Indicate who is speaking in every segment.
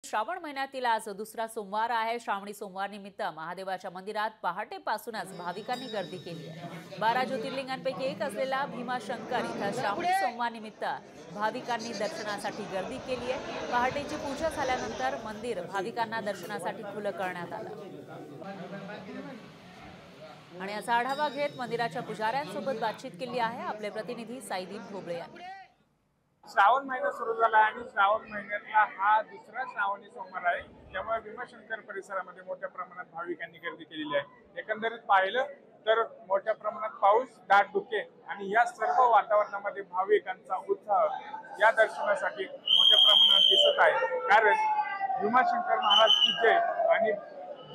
Speaker 1: श्रावण महिन्यातील आज दुसरा सोमवार आहे। श्रावणी सोमवार निमित्त महादेवाच्या मंदिरात पहाटेपासूनच भाविकांनी गर्दी केली आहे। 12 ज्योतिर्लिंगांपैकी एक असलेला भीमाशंकर इथं श्रावणी सोमवार निमित्त भाविकांनी दर्शनासाठी गर्दी केली आहे। पहाटेची पूजा झाल्यानंतर मंदिर भाविकांना दर्शनासाठी खुलं करण्यात आलं आणि याचा आढावा घेत मंदिराच्या पुजाऱ्यांसोबत बातचीत केली आहे आपले प्रतिनिधी साईदीप ढोबळे यांनी।
Speaker 2: श्रावण महिना सुरू झाला आणि श्रावण महिन्यातला हा दुसरा श्रावणी सोमवार आहे, त्यामुळे भीमाशंकर परिसरामध्ये मोठ्या प्रमाणात भाविकांनी गर्दी केलेली आहे। एकंदरीत पाहिलं तर मोठ्या प्रमाणात पाऊस, दाट धुके आणि या सर्व वातावरणामध्ये भाविकांचा उत्साह या दर्शनासाठी मोठ्या प्रमाणात दिसत आहे। कारण भीमाशंकर महाराज की जय आणि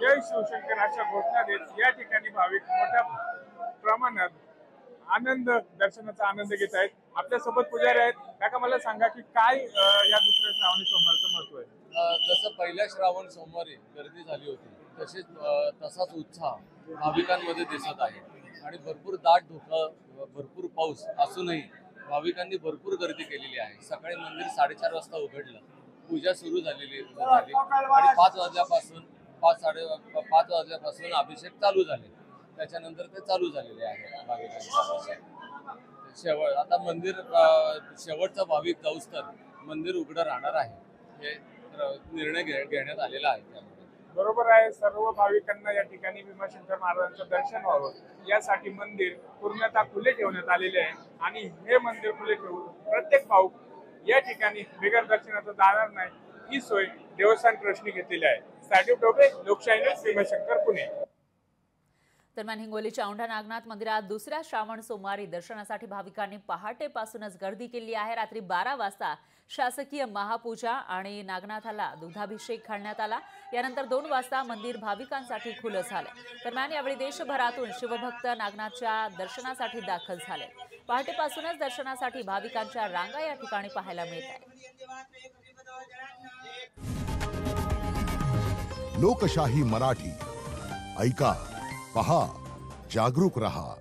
Speaker 2: जय शिवशंकर अशा घोषणा देत या ठिकाणी भाविक मोठ्या प्रमाणात आनंद दर्शनाचा आनंद घेत आहेत। आपल्यासोबत पुजारी आहेत। काका, मला सांगा की काय या दुसऱ्या श्रावणी सोमवारचं महत्व आहे?
Speaker 3: जसं पहिल्या श्रावण सोमवारी गर्दी झाली होती तसाच उत्साह भाविकांमध्ये दिसत आहे आणि भरपूर दाट धुकं, भरपूर पाऊस असूनही भाविकांनी भरपूर गर्दी केलेली आहे। सकाळी मंदिर 4:30 वाजता उघडलं, पूजा सुरू झाली आणि 5 वाजल्यापासून अभिषेक चालू झाले। त्याच्यानंतर ते चालू झालेले आहे भाविकांचे। आता मंदिर शेवटचा भाविक जाऊस तर मंदिर उघडं राहणार आहे, हे निर्णय घेण्यात आलेला आहे। त्यामुळे
Speaker 2: बरोबर आहे, सर्व भाविकांना या ठिकाणी भीमाशंकर महाराजांचं दर्शन व्हावं यासाठी मंदिर पूर्णतः खुले ठेवण्यात आलेले आहे आणि हे मंदिर खुले ठेवून प्रत्येक भाविक या ठिकाणी बिगर दर्शनाचं जाणार नाही, ही सोय देवस्थान ट्रस्टने घेतलेली आहे। साईदीप ढोबळे, लोकशाही न्यूज, भीमाशंकर, पुणे।
Speaker 1: दरम्यान हिंगोलीच्या औंढा नागनाथ मंदिरात दुसऱ्या श्रावण सोमवारी दर्शनासाठी भाविकांनी पहाटेपासूनच गर्दी केली आहे। रात्री 12 वाजता शासकीय महापूजा आणि नागनाथाला दुधाभिषेक घालण्यात आला। यानंतर 2 वाजता मंदिर भाविकांसाठी खुलं झाले। दरम्यान यावेळी देशभरातून शिवभक्त नागनाथच्या दर्शनासाठी दाखल झाले। पहाटेपासूनच दर्शनासाठी भाविकांच्या रांगा या ठिकाणी पाहायला मिळत आहेत।
Speaker 4: लोकशाही मराठी ऐका, पहा, जागरूक रहा।